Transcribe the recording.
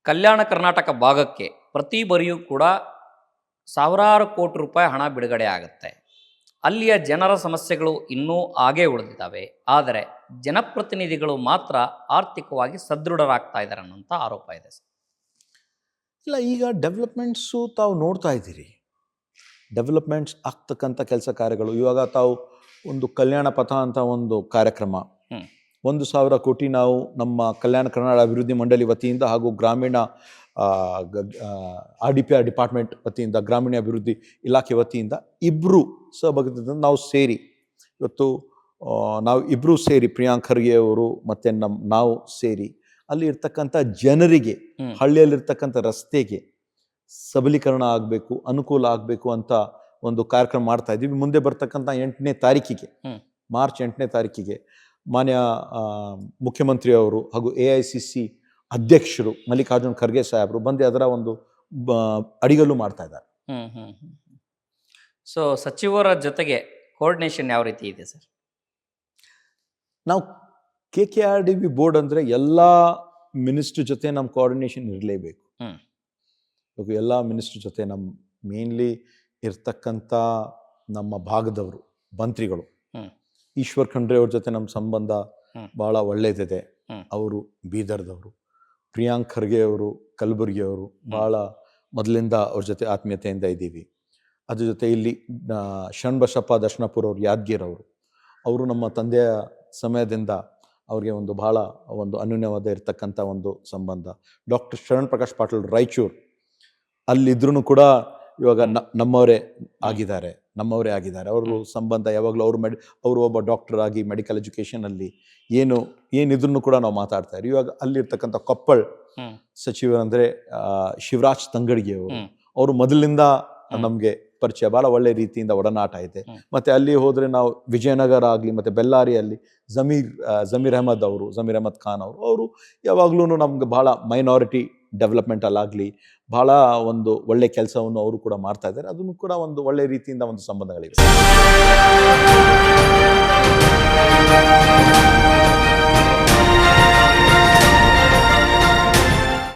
ಕಲ್ಯಾಣ ಕರ್ನಾಟಕ ಭಾಗಕ್ಕೆ ಪ್ರತಿ ಬಾರಿಯೂ ಕೂಡ ಸಾವಿರಾರು ಕೋಟಿ ರೂಪಾಯಿ ಹಣ ಬಿಡುಗಡೆ ಆಗುತ್ತೆ. ಅಲ್ಲಿಯ ಜನರ ಸಮಸ್ಯೆಗಳು ಇನ್ನೂ ಹಾಗೇ ಉಳಿದಿದ್ದಾವೆ. ಆದರೆ ಜನಪ್ರತಿನಿಧಿಗಳು ಮಾತ್ರ ಆರ್ಥಿಕವಾಗಿ ಸದೃಢರಾಗ್ತಾ ಇದ್ದಾರೆ ಅನ್ನೋಂಥ ಆರೋಪ ಇದೆ ಸರ್. ಇಲ್ಲ, ಈಗ ಡೆವಲಪ್ಮೆಂಟ್ಸು ತಾವು ನೋಡ್ತಾ ಇದ್ದೀರಿ. ಡೆವಲಪ್ಮೆಂಟ್ಸ್ ಆಗ್ತಕ್ಕಂಥ ಕೆಲಸ ಕಾರ್ಯಗಳು ಇವಾಗ ತಾವು ಒಂದು ಕಲ್ಯಾಣ ಪಥ ಅಂತ ಒಂದು ಕಾರ್ಯಕ್ರಮ, 1,000 ಕೋಟಿ ನಾವು ನಮ್ಮ ಕಲ್ಯಾಣ ಕರ್ನಾಟಕ ಅಭಿವೃದ್ಧಿ ಮಂಡಳಿ ವತಿಯಿಂದ ಹಾಗೂ ಗ್ರಾಮೀಣ RDPR ಡಿಪಾರ್ಟ್ಮೆಂಟ್ ವತಿಯಿಂದ, ಗ್ರಾಮೀಣ ಅಭಿವೃದ್ಧಿ ಇಲಾಖೆ ವತಿಯಿಂದ ಇಬ್ಬರು ಸಹಭಾಗಿತ್ವದಿಂದ ನಾವು ಸೇರಿ ಇವತ್ತು ನಾವು ಇಬ್ಬರು ಸೇರಿ ಪ್ರಿಯಾಂಕ್ ಖರ್ಗೆ ಅವರು ಮತ್ತು ನಾವು ಸೇರಿ ಅಲ್ಲಿ ಇರ್ತಕ್ಕಂಥ ಜನರಿಗೆ, ಹಳ್ಳಿಯಲ್ಲಿರ್ತಕ್ಕಂಥ ರಸ್ತೆಗೆ ಸಬಲೀಕರಣ ಆಗಬೇಕು, ಅನುಕೂಲ ಆಗಬೇಕು ಅಂತ ಒಂದು ಕಾರ್ಯಕ್ರಮ ಮಾಡ್ತಾ ಇದ್ದೀವಿ. ಮುಂದೆ ಬರ್ತಕ್ಕಂಥ 8ನೇ ತಾರೀಕಿಗೆ, ಮಾರ್ಚ್ 8ನೇ ತಾರೀಕಿಗೆ ಮಾನ್ಯ ಮುಖ್ಯಮಂತ್ರಿಯವರು ಹಾಗೂ AICC ಅಧ್ಯಕ್ಷರು ಮಲ್ಲಿಕಾರ್ಜುನ್ ಖರ್ಗೆ ಸಾಹೇಬರು ಬಂದು ಅದರ ಒಂದು ಅಡಿಗಲ್ಲು ಮಾಡ್ತಾ ಇದ್ದಾರೆ. ಸೊ ಸಚಿವರ ಜೊತೆಗೆ ಕೋಆರ್ಡಿನೇಷನ್ ಯಾವ ರೀತಿ ಇದೆ ಸರ್? ನಾವು KKRDB ಬೋರ್ಡ್ ಅಂದರೆ ಎಲ್ಲ ಮಿನಿಸ್ಟ್ರ್ ಜೊತೆ ನಮ್ಮ ಕೋಆರ್ಡಿನೇಷನ್ ಇರಲೇಬೇಕು. ಎಲ್ಲ ಮಿನಿಸ್ಟ್ರ್ ಜೊತೆ ನಮ್ಮ ಮೇನ್ಲಿ ಇರ್ತಕ್ಕಂಥ ನಮ್ಮ ಭಾಗದವರು ಮಂತ್ರಿಗಳು, ಈಶ್ವರ್ ಖಂಡ್ರೆ ಅವ್ರ ಜೊತೆ ನಮ್ಮ ಸಂಬಂಧ ಭಾಳ ಒಳ್ಳೆಯದಿದೆ. ಅವರು ಬೀದರ್ದವರು. ಪ್ರಿಯಾಂಕ್ ಖರ್ಗೆ ಅವರು ಕಲಬುರಗಿಯವರು, ಭಾಳ ಮೊದಲಿಂದ ಅವ್ರ ಜೊತೆ ಆತ್ಮೀಯತೆಯಿಂದ ಇದ್ದೀವಿ. ಅದ್ರ ಜೊತೆ ಇಲ್ಲಿ ಶರಣಬಸಪ್ಪ ದರ್ಶನಪುರ ಅವರು ಯಾದಗಿರವರು, ಅವರು ನಮ್ಮ ತಂದೆಯ ಸಮಯದಿಂದ ಅವ್ರಿಗೆ ಒಂದು ಭಾಳ ಒಂದು ಅನ್ಯೋನ್ಯವಾದ ಇರತಕ್ಕಂಥ ಒಂದು ಸಂಬಂಧ. ಡಾಕ್ಟರ್ ಶರಣ್ ಪ್ರಕಾಶ್ ಪಾಟೀಲ್ ರಾಯಚೂರು, ಅಲ್ಲಿದ್ರೂ ಕೂಡ ಇವಾಗ ನಮ್ಮವರೇ ಆಗಿದ್ದಾರೆ. ಅವರು ಸಂಬಂಧ ಯಾವಾಗಲೂ ಅವರು ಒಬ್ಬ ಡಾಕ್ಟರ್ ಆಗಿ ಮೆಡಿಕಲ್ ಎಜುಕೇಷನಲ್ಲಿ ಏನಿದ್ರು ಕೂಡ ನಾವು ಮಾತಾಡ್ತಾ ಇದ್ದೀವಿ. ಇವಾಗ ಅಲ್ಲಿರ್ತಕ್ಕಂಥ ಕೊಪ್ಪಳ ಸಚಿವರಂದರೆ ಶಿವರಾಜ್ ತಂಗಡಿಗೆ ಅವರು ಮೊದಲಿನಿಂದ ನಮಗೆ ಪರಿಚಯ, ಭಾಳ ಒಳ್ಳೆ ರೀತಿಯಿಂದ ಒಡನಾಟ ಇದೆ. ಮತ್ತು ಅಲ್ಲಿ ಹೋದರೆ ನಾವು ವಿಜಯನಗರ ಆಗಲಿ ಮತ್ತು ಬೆಲ್ಲಾರಿಯಲ್ಲಿ ಜಮೀರ್ ಅಹಮದ್ ಖಾನ್ ಅವರು ಯಾವಾಗ್ಲೂ ನಮ್ಗೆ ಭಾಳ ಮೈನಾರಿಟಿ ಡೆವಲಪ್ಮೆಂಟಲ್ಲಾಗಲಿ ಭಾಳ ಒಂದು ಒಳ್ಳೆ ಕೆಲಸವನ್ನು ಅವರು ಕೂಡ ಮಾಡ್ತಾ ಇದ್ದಾರೆ. ಅದನ್ನು ಕೂಡ ಒಂದು ಒಳ್ಳೆ ರೀತಿಯಿಂದ ಒಂದು ಸಂಬಂಧಗಳಿವೆ.